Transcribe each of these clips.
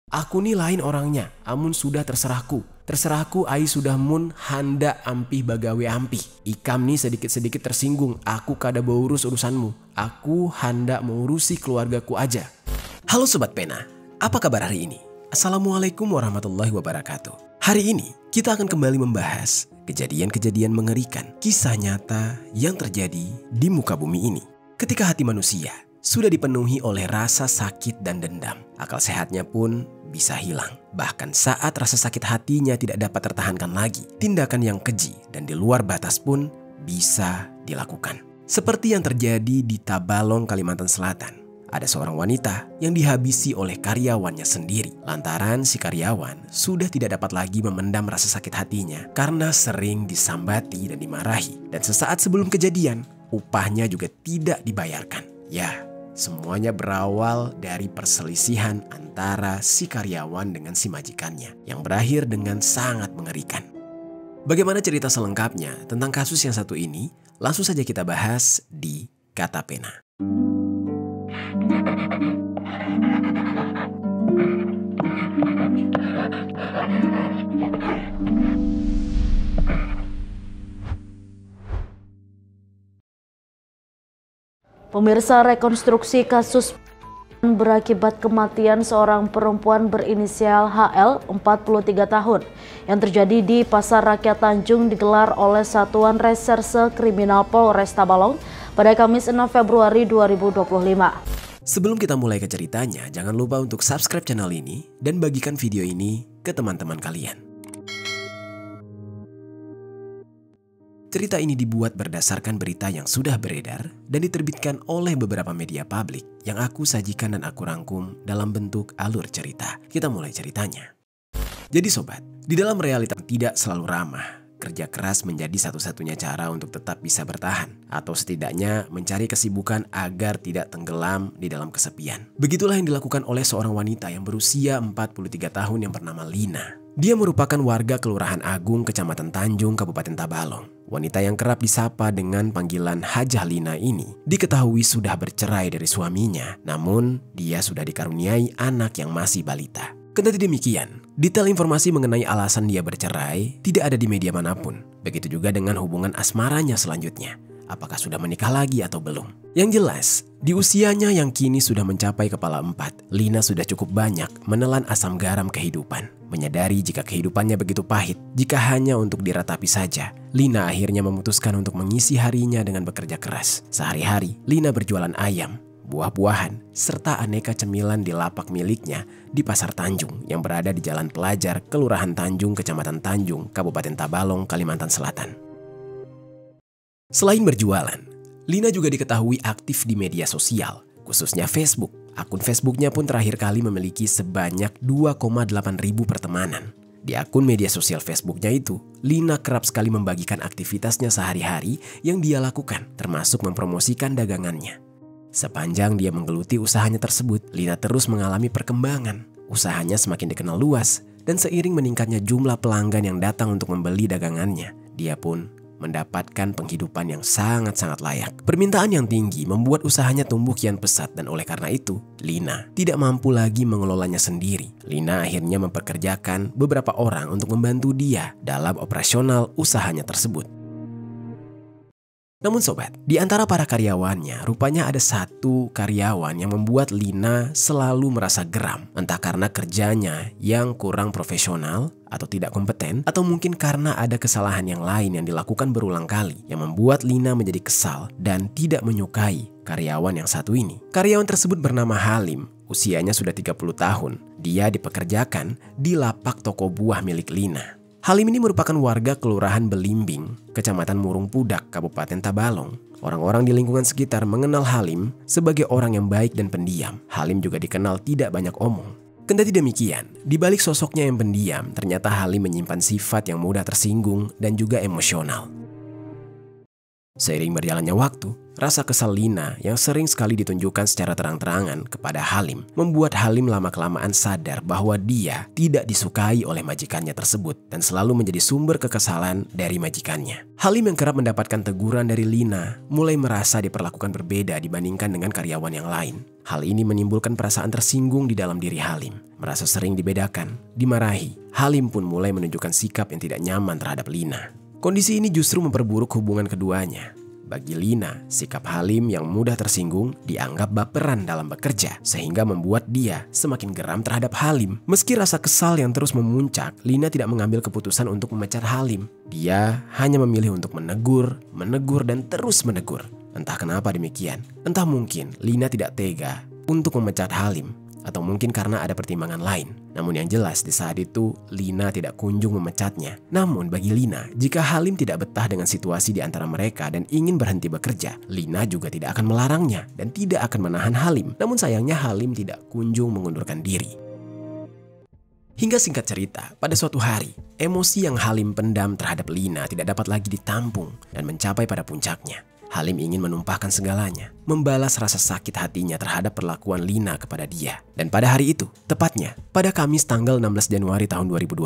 Aku ni lain orangnya, amun sudah terserahku. Terserahku ai sudah mun handa ampih bagawe ampih. Ikam ni sedikit-sedikit tersinggung, aku kada beurus urusanmu. Aku handa mengurusi keluargaku aja. Halo Sobat Pena, apa kabar hari ini? Assalamualaikum warahmatullahi wabarakatuh. Hari ini kita akan kembali membahas kejadian-kejadian mengerikan, kisah nyata yang terjadi di muka bumi ini. Ketika hati manusia sudah dipenuhi oleh rasa sakit dan dendam, akal sehatnya pun bisa hilang. Bahkan saat rasa sakit hatinya tidak dapat tertahankan lagi, tindakan yang keji dan di luar batas pun bisa dilakukan. Seperti yang terjadi di Tabalong, Kalimantan Selatan. Ada seorang wanita yang dihabisi oleh karyawannya sendiri. Lantaran si karyawan sudah tidak dapat lagi memendam rasa sakit hatinya karena sering disambati dan dimarahi. Dan sesaat sebelum kejadian, upahnya juga tidak dibayarkan. Ya, semuanya berawal dari perselisihan antara si karyawan dengan si majikannya yang berakhir dengan sangat mengerikan. Bagaimana cerita selengkapnya tentang kasus yang satu ini? Langsung saja kita bahas di Kata Pena. Pemirsa, rekonstruksi kasus berakibat kematian seorang perempuan berinisial HL 43 tahun yang terjadi di Pasar Rakyat Tanjung digelar oleh Satuan Reserse Kriminal Polres Tabalong pada Kamis 6 Februari 2025. Sebelum kita mulai ke ceritanya, jangan lupa untuk subscribe channel ini dan bagikan video ini ke teman-teman kalian. Cerita ini dibuat berdasarkan berita yang sudah beredar dan diterbitkan oleh beberapa media publik yang aku sajikan dan aku rangkum dalam bentuk alur cerita. Kita mulai ceritanya. Jadi sobat, di dalam realita tidak selalu ramah. Kerja keras menjadi satu-satunya cara untuk tetap bisa bertahan atau setidaknya mencari kesibukan agar tidak tenggelam di dalam kesepian. Begitulah yang dilakukan oleh seorang wanita yang berusia 43 tahun yang bernama Lina. Dia merupakan warga Kelurahan Agung, Kecamatan Tanjung, Kabupaten Tabalong. Wanita yang kerap disapa dengan panggilan Hajah Lina ini diketahui sudah bercerai dari suaminya, namun dia sudah dikaruniai anak yang masih balita. Kendati demikian, detail informasi mengenai alasan dia bercerai tidak ada di media manapun. Begitu juga dengan hubungan asmaranya selanjutnya. Apakah sudah menikah lagi atau belum? Yang jelas, di usianya yang kini sudah mencapai kepala 4, Lina sudah cukup banyak menelan asam garam kehidupan. Menyadari jika kehidupannya begitu pahit, jika hanya untuk diratapi saja, Lina akhirnya memutuskan untuk mengisi harinya dengan bekerja keras. Sehari-hari, Lina berjualan ayam, buah-buahan, serta aneka cemilan di lapak miliknya di Pasar Tanjung yang berada di Jalan Pelajar, Kelurahan Tanjung, Kecamatan Tanjung, Kabupaten Tabalong, Kalimantan Selatan. Selain berjualan, Lina juga diketahui aktif di media sosial, khususnya Facebook. Akun Facebooknya pun terakhir kali memiliki sebanyak 2,8 ribu pertemanan. Di akun media sosial Facebooknya itu, Lina kerap sekali membagikan aktivitasnya sehari-hari yang dia lakukan, termasuk mempromosikan dagangannya. Sepanjang dia menggeluti usahanya tersebut, Lina terus mengalami perkembangan. Usahanya semakin dikenal luas, dan seiring meningkatnya jumlah pelanggan yang datang untuk membeli dagangannya, dia pun mendapatkan penghidupan yang sangat-sangat layak. Permintaan yang tinggi membuat usahanya tumbuh kian pesat dan oleh karena itu, Lina tidak mampu lagi mengelolanya sendiri. Lina akhirnya memperkerjakan beberapa orang untuk membantu dia dalam operasional usahanya tersebut. Namun sobat, di antara para karyawannya, rupanya ada satu karyawan yang membuat Lina selalu merasa geram. Entah karena kerjanya yang kurang profesional atau tidak kompeten, atau mungkin karena ada kesalahan yang lain yang dilakukan berulang kali yang membuat Lina menjadi kesal dan tidak menyukai karyawan yang satu ini. Karyawan tersebut bernama Halim, usianya sudah 30 tahun. Dia dipekerjakan di lapak toko buah milik Lina. Halim ini merupakan warga Kelurahan Belimbing, Kecamatan Murung Pudak, Kabupaten Tabalong. Orang-orang di lingkungan sekitar mengenal Halim sebagai orang yang baik dan pendiam. Halim juga dikenal tidak banyak omong. Kendati demikian, di balik sosoknya yang pendiam, ternyata Halim menyimpan sifat yang mudah tersinggung dan juga emosional. Seiring berjalannya waktu, rasa kesal Lina yang sering sekali ditunjukkan secara terang-terangan kepada Halim membuat Halim lama-kelamaan sadar bahwa dia tidak disukai oleh majikannya tersebut dan selalu menjadi sumber kekesalan dari majikannya. Halim yang kerap mendapatkan teguran dari Lina mulai merasa diperlakukan berbeda dibandingkan dengan karyawan yang lain. Hal ini menimbulkan perasaan tersinggung di dalam diri Halim, merasa sering dibedakan, dimarahi. Halim pun mulai menunjukkan sikap yang tidak nyaman terhadap Lina. Kondisi ini justru memperburuk hubungan keduanya. Bagi Lina, sikap Halim yang mudah tersinggung dianggap baperan dalam bekerja, sehingga membuat dia semakin geram terhadap Halim. Meski rasa kesal yang terus memuncak, Lina tidak mengambil keputusan untuk memecat Halim. Dia hanya memilih untuk menegur, dan terus menegur. Entah kenapa demikian. Entah mungkin Lina tidak tega untuk memecat Halim, atau mungkin karena ada pertimbangan lain. Namun yang jelas di saat itu Lina tidak kunjung memecatnya. Namun bagi Lina, jika Halim tidak betah dengan situasi di antara mereka dan ingin berhenti bekerja, Lina juga tidak akan melarangnya dan tidak akan menahan Halim. Namun sayangnya Halim tidak kunjung mengundurkan diri. Hingga singkat cerita, pada suatu hari, emosi yang Halim pendam terhadap Lina tidak dapat lagi ditampung dan mencapai pada puncaknya. Halim ingin menumpahkan segalanya, membalas rasa sakit hatinya terhadap perlakuan Lina kepada dia. Dan pada hari itu, tepatnya pada Kamis tanggal 16 Januari tahun 2025,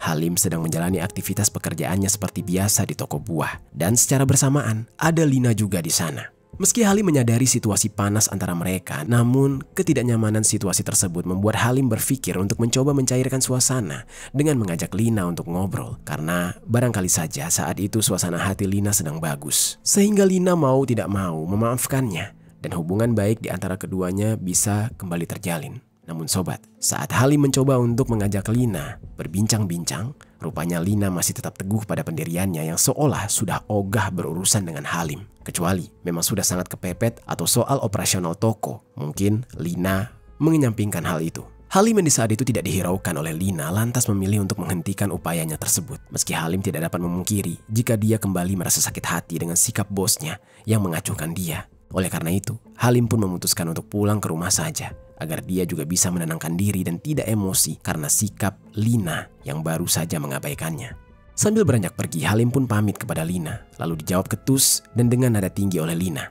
Halim sedang menjalani aktivitas pekerjaannya seperti biasa di toko buah. Dan secara bersamaan, ada Lina juga di sana. Meski Halim menyadari situasi panas antara mereka, namun ketidaknyamanan situasi tersebut membuat Halim berpikir untuk mencoba mencairkan suasana dengan mengajak Lina untuk ngobrol. Karena barangkali saja saat itu suasana hati Lina sedang bagus. Sehingga Lina mau tidak mau memaafkannya dan hubungan baik di antara keduanya bisa kembali terjalin. Namun sobat, saat Halim mencoba untuk mengajak Lina berbincang-bincang, rupanya Lina masih tetap teguh pada pendiriannya yang seolah sudah ogah berurusan dengan Halim. Kecuali memang sudah sangat kepepet atau soal operasional toko, mungkin Lina mengenyampingkan hal itu. Halim yang di saat itu tidak dihiraukan oleh Lina lantas memilih untuk menghentikan upayanya tersebut. Meski Halim tidak dapat memungkiri jika dia kembali merasa sakit hati dengan sikap bosnya yang mengacuhkan dia. Oleh karena itu, Halim pun memutuskan untuk pulang ke rumah saja, agar dia juga bisa menenangkan diri dan tidak emosi karena sikap Lina yang baru saja mengabaikannya. Sambil beranjak pergi, Halim pun pamit kepada Lina, lalu dijawab ketus dan dengan nada tinggi oleh Lina.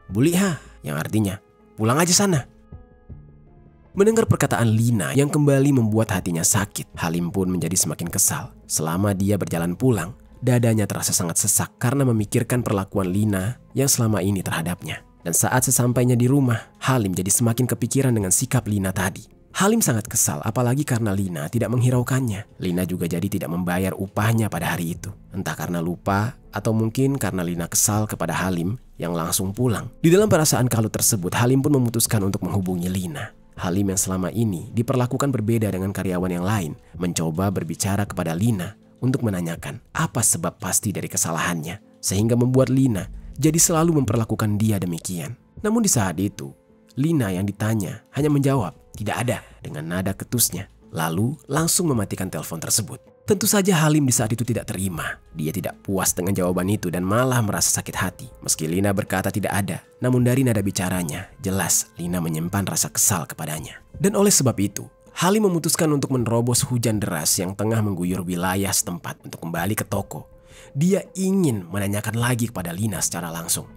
"Buliha," yang artinya, "pulang aja sana." Mendengar perkataan Lina yang kembali membuat hatinya sakit, Halim pun menjadi semakin kesal. Selama dia berjalan pulang, dadanya terasa sangat sesak karena memikirkan perlakuan Lina yang selama ini terhadapnya. Dan saat sesampainya di rumah, Halim jadi semakin kepikiran dengan sikap Lina tadi. Halim sangat kesal apalagi karena Lina tidak menghiraukannya. Lina juga jadi tidak membayar upahnya pada hari itu. Entah karena lupa atau mungkin karena Lina kesal kepada Halim yang langsung pulang. Di dalam perasaan kalut tersebut, Halim pun memutuskan untuk menghubungi Lina. Halim yang selama ini diperlakukan berbeda dengan karyawan yang lain, mencoba berbicara kepada Lina untuk menanyakan apa sebab pasti dari kesalahannya, sehingga membuat Lina jadi selalu memperlakukan dia demikian. Namun di saat itu, Lina yang ditanya hanya menjawab tidak ada dengan nada ketusnya, lalu langsung mematikan telepon tersebut. Tentu saja Halim di saat itu tidak terima. Dia tidak puas dengan jawaban itu dan malah merasa sakit hati. Meski Lina berkata tidak ada, namun dari nada bicaranya, jelas Lina menyimpan rasa kesal kepadanya. Dan oleh sebab itu, Halim memutuskan untuk menerobos hujan deras yang tengah mengguyur wilayah setempat untuk kembali ke toko. Dia ingin menanyakan lagi kepada Lina secara langsung.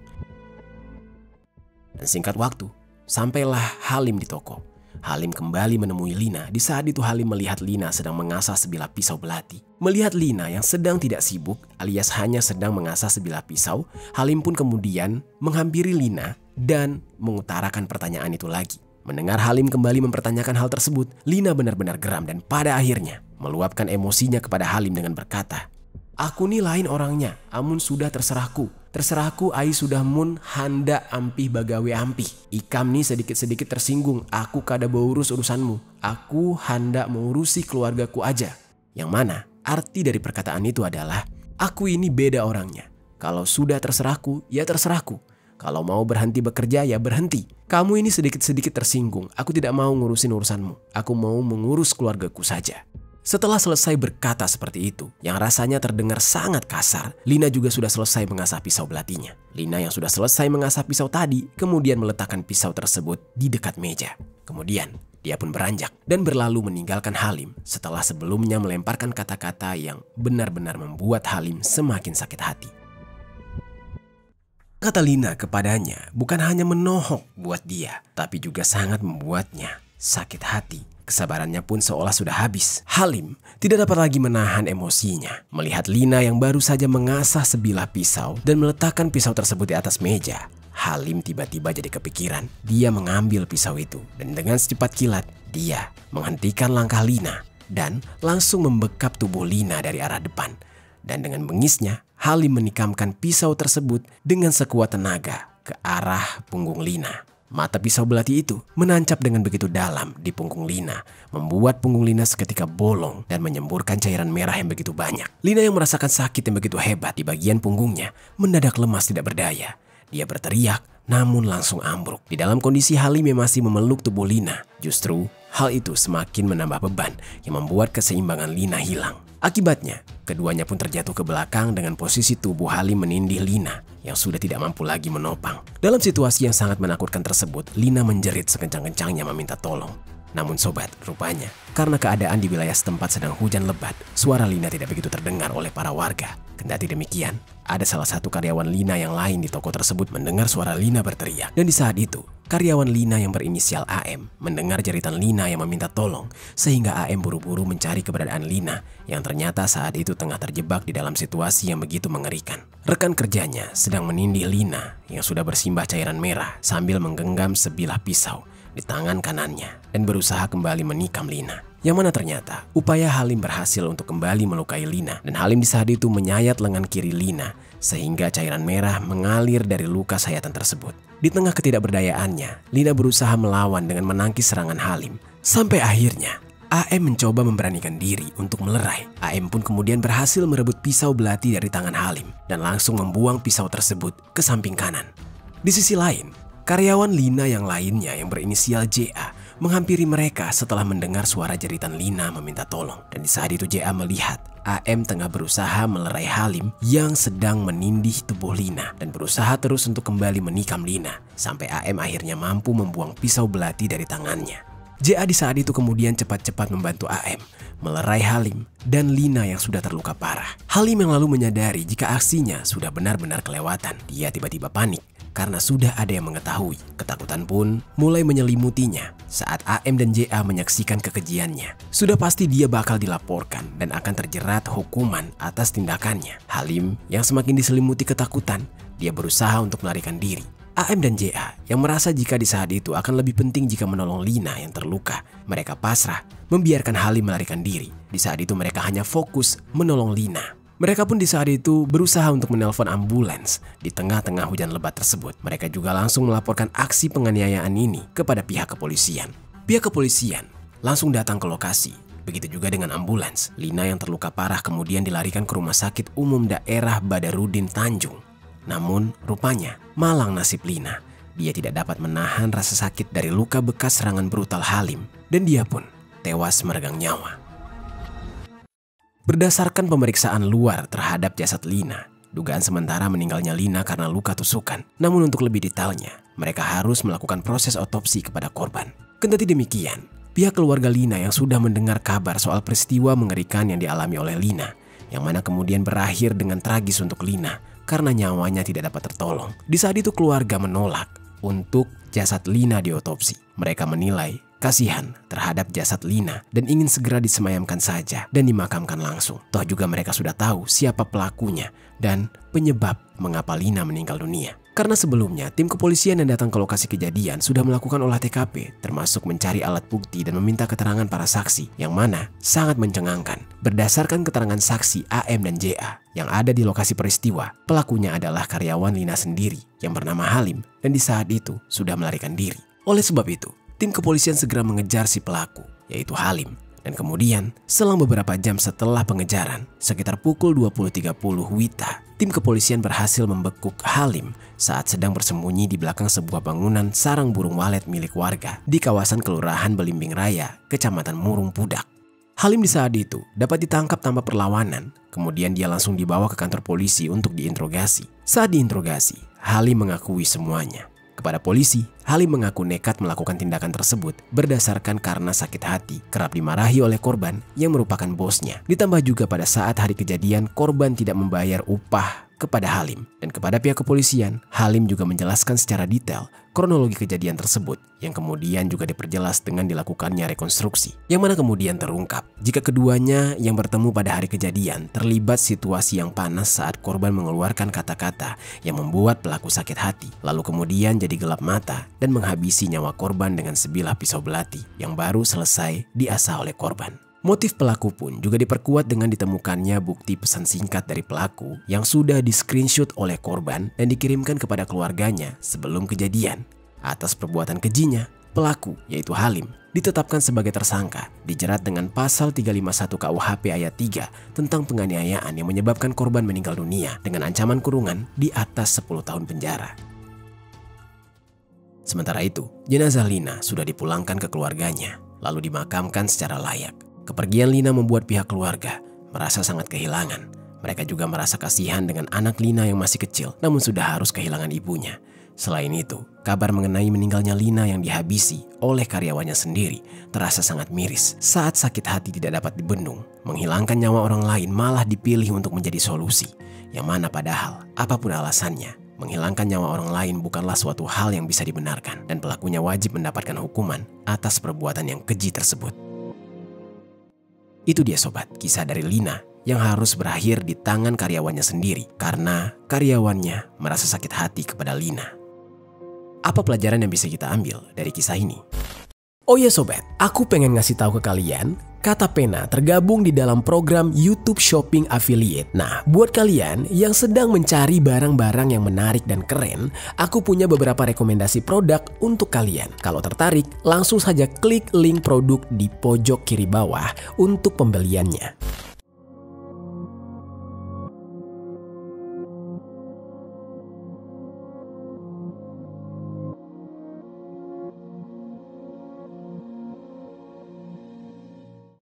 Dan singkat waktu, sampailah Halim di toko. Halim kembali menemui Lina. Di saat itu Halim melihat Lina sedang mengasah sebilah pisau belati. Melihat Lina yang sedang tidak sibuk alias hanya sedang mengasah sebilah pisau, Halim pun kemudian menghampiri Lina dan mengutarakan pertanyaan itu lagi. Mendengar Halim kembali mempertanyakan hal tersebut, Lina benar-benar geram dan pada akhirnya meluapkan emosinya kepada Halim dengan berkata, "Aku ni lain orangnya, amun sudah terserahku. Terserahku ai sudah mun handa ampih bagawe ampih. Ikam ni sedikit-sedikit tersinggung, aku kada beurus urusanmu. Aku handa mengurusi keluargaku aja." Yang mana arti dari perkataan itu adalah, aku ini beda orangnya. Kalau sudah terserahku, ya terserahku. Kalau mau berhenti bekerja, ya berhenti. Kamu ini sedikit-sedikit tersinggung, aku tidak mau ngurusin urusanmu. Aku mau mengurus keluargaku saja. Setelah selesai berkata seperti itu, yang rasanya terdengar sangat kasar, Lina juga sudah selesai mengasah pisau belatinya. Lina yang sudah selesai mengasah pisau tadi, kemudian meletakkan pisau tersebut di dekat meja. Kemudian, dia pun beranjak dan berlalu meninggalkan Halim setelah sebelumnya melemparkan kata-kata yang benar-benar membuat Halim semakin sakit hati. Kata Lina kepadanya bukan hanya menohok buat dia, tapi juga sangat membuatnya sakit hati. Kesabarannya pun seolah sudah habis. Halim tidak dapat lagi menahan emosinya. Melihat Lina yang baru saja mengasah sebilah pisau dan meletakkan pisau tersebut di atas meja, Halim tiba-tiba jadi kepikiran. Dia mengambil pisau itu dan dengan secepat kilat, dia menghentikan langkah Lina dan langsung membekap tubuh Lina dari arah depan. Dan dengan bengisnya, Halim menikamkan pisau tersebut dengan sekuat tenaga ke arah punggung Lina. Mata pisau belati itu menancap dengan begitu dalam di punggung Lina, membuat punggung Lina seketika bolong dan menyemburkan cairan merah yang begitu banyak. Lina yang merasakan sakit yang begitu hebat di bagian punggungnya mendadak lemas tidak berdaya. Dia berteriak namun langsung ambruk. Di dalam kondisi Halim yang masih memeluk tubuh Lina, justru hal itu semakin menambah beban yang membuat keseimbangan Lina hilang. Akibatnya, keduanya pun terjatuh ke belakang dengan posisi tubuh Halim menindih Lina yang sudah tidak mampu lagi menopang. Dalam situasi yang sangat menakutkan tersebut, Lina menjerit sekencang-kencangnya meminta tolong. Namun sobat, rupanya karena keadaan di wilayah setempat sedang hujan lebat, suara Lina tidak begitu terdengar oleh para warga. Kendati demikian, ada salah satu karyawan Lina yang lain di toko tersebut mendengar suara Lina berteriak. Dan di saat itu, karyawan Lina yang berinisial AM mendengar jeritan Lina yang meminta tolong, sehingga AM buru-buru mencari keberadaan Lina yang ternyata saat itu tengah terjebak di dalam situasi yang begitu mengerikan. Rekan kerjanya sedang menindih Lina yang sudah bersimbah cairan merah sambil menggenggam sebilah pisau di tangan kanannya dan berusaha kembali menikam Lina. Yang mana ternyata upaya Halim berhasil untuk kembali melukai Lina, dan Halim di saat itu menyayat lengan kiri Lina sehingga cairan merah mengalir dari luka sayatan tersebut. Di tengah ketidakberdayaannya, Lina berusaha melawan dengan menangkis serangan Halim. Sampai akhirnya AM mencoba memberanikan diri untuk melerai. AM pun kemudian berhasil merebut pisau belati dari tangan Halim dan langsung membuang pisau tersebut ke samping kanan. Di sisi lain, karyawan Lina yang lainnya yang berinisial JA menghampiri mereka setelah mendengar suara jeritan Lina meminta tolong. Dan di saat itu JA melihat AM tengah berusaha melerai Halim yang sedang menindih tubuh Lina dan berusaha terus untuk kembali menikam Lina sampai AM akhirnya mampu membuang pisau belati dari tangannya. JA di saat itu kemudian cepat-cepat membantu AM melerai Halim dan Lina yang sudah terluka parah. Halim yang lalu menyadari jika aksinya sudah benar-benar kelewatan. Dia tiba-tiba panik karena sudah ada yang mengetahui. Ketakutan pun mulai menyelimutinya saat AM dan JA menyaksikan kekejiannya. Sudah pasti dia bakal dilaporkan dan akan terjerat hukuman atas tindakannya. Halim yang semakin diselimuti ketakutan, dia berusaha untuk melarikan diri. AM dan JA yang merasa jika di saat itu akan lebih penting jika menolong Lina yang terluka, mereka pasrah membiarkan Halim melarikan diri. Di saat itu mereka hanya fokus menolong Lina. Mereka pun di saat itu berusaha untuk menelpon ambulans di tengah-tengah hujan lebat tersebut. Mereka juga langsung melaporkan aksi penganiayaan ini kepada pihak kepolisian. Pihak kepolisian langsung datang ke lokasi. Begitu juga dengan ambulans. Lina yang terluka parah kemudian dilarikan ke Rumah Sakit Umum Daerah Badarudin Tanjung. Namun rupanya malang nasib Lina. Dia tidak dapat menahan rasa sakit dari luka bekas serangan brutal Halim dan dia pun tewas meregang nyawa. Berdasarkan pemeriksaan luar terhadap jasad Lina, dugaan sementara meninggalnya Lina karena luka tusukan. Namun untuk lebih detailnya, mereka harus melakukan proses otopsi kepada korban. Kendati demikian, pihak keluarga Lina yang sudah mendengar kabar soal peristiwa mengerikan yang dialami oleh Lina, yang mana kemudian berakhir dengan tragis untuk Lina karena nyawanya tidak dapat tertolong. Di saat itu keluarga menolak untuk jasad Lina diotopsi. Mereka menilai kasihan terhadap jasad Lina dan ingin segera disemayamkan saja dan dimakamkan langsung. Toh juga mereka sudah tahu siapa pelakunya dan penyebab mengapa Lina meninggal dunia. Karena sebelumnya tim kepolisian yang datang ke lokasi kejadian sudah melakukan olah TKP, termasuk mencari alat bukti dan meminta keterangan para saksi, yang mana sangat mencengangkan. Berdasarkan keterangan saksi AM dan JA yang ada di lokasi peristiwa, pelakunya adalah karyawan Lina sendiri yang bernama Halim dan di saat itu sudah melarikan diri. Oleh sebab itu, tim kepolisian segera mengejar si pelaku, yaitu Halim. Dan kemudian, selang beberapa jam setelah pengejaran, sekitar pukul 20.30 WITA, tim kepolisian berhasil membekuk Halim saat sedang bersembunyi di belakang sebuah bangunan sarang burung walet milik warga di kawasan Kelurahan Belimbing Raya, Kecamatan Murung Pudak. Halim di saat itu dapat ditangkap tanpa perlawanan, kemudian dia langsung dibawa ke kantor polisi untuk diinterogasi. Saat diinterogasi, Halim mengakui semuanya. Kepada polisi, Halim mengaku nekat melakukan tindakan tersebut berdasarkan karena sakit hati, kerap dimarahi oleh korban yang merupakan bosnya. Ditambah juga pada saat hari kejadian korban tidak membayar upah kepada Halim. Dan kepada pihak kepolisian, Halim juga menjelaskan secara detail kronologi kejadian tersebut yang kemudian juga diperjelas dengan dilakukannya rekonstruksi. Yang mana kemudian terungkap jika keduanya yang bertemu pada hari kejadian terlibat situasi yang panas saat korban mengeluarkan kata-kata yang membuat pelaku sakit hati. Lalu kemudian jadi gelap mata dan menghabisi nyawa korban dengan sebilah pisau belati yang baru selesai diasah oleh korban. Motif pelaku pun juga diperkuat dengan ditemukannya bukti pesan singkat dari pelaku yang sudah di-screenshot oleh korban dan dikirimkan kepada keluarganya sebelum kejadian. Atas perbuatan kejinya, pelaku yaitu Halim ditetapkan sebagai tersangka, dijerat dengan pasal 351 KUHP ayat 3 tentang penganiayaan yang menyebabkan korban meninggal dunia dengan ancaman kurungan di atas 10 tahun penjara. Sementara itu, jenazah Lina sudah dipulangkan ke keluarganya, lalu dimakamkan secara layak. Kepergian Lina membuat pihak keluarga merasa sangat kehilangan. Mereka juga merasa kasihan dengan anak Lina yang masih kecil, namun sudah harus kehilangan ibunya. Selain itu, kabar mengenai meninggalnya Lina yang dihabisi oleh karyawannya sendiri terasa sangat miris. Saat sakit hati tidak dapat dibendung, menghilangkan nyawa orang lain malah dipilih untuk menjadi solusi. Yang mana padahal, apapun alasannya, menghilangkan nyawa orang lain bukanlah suatu hal yang bisa dibenarkan. Dan pelakunya wajib mendapatkan hukuman atas perbuatan yang keji tersebut. Itu dia sobat, kisah dari Lina yang harus berakhir di tangan karyawannya sendiri karena karyawannya merasa sakit hati kepada Lina. Apa pelajaran yang bisa kita ambil dari kisah ini? Oh ya sobat, aku pengen ngasih tahu ke kalian, Kata Pena tergabung di dalam program YouTube Shopping Affiliate. Nah, buat kalian yang sedang mencari barang-barang yang menarik dan keren, aku punya beberapa rekomendasi produk untuk kalian. Kalau tertarik, langsung saja klik link produk di pojok kiri bawah untuk pembeliannya.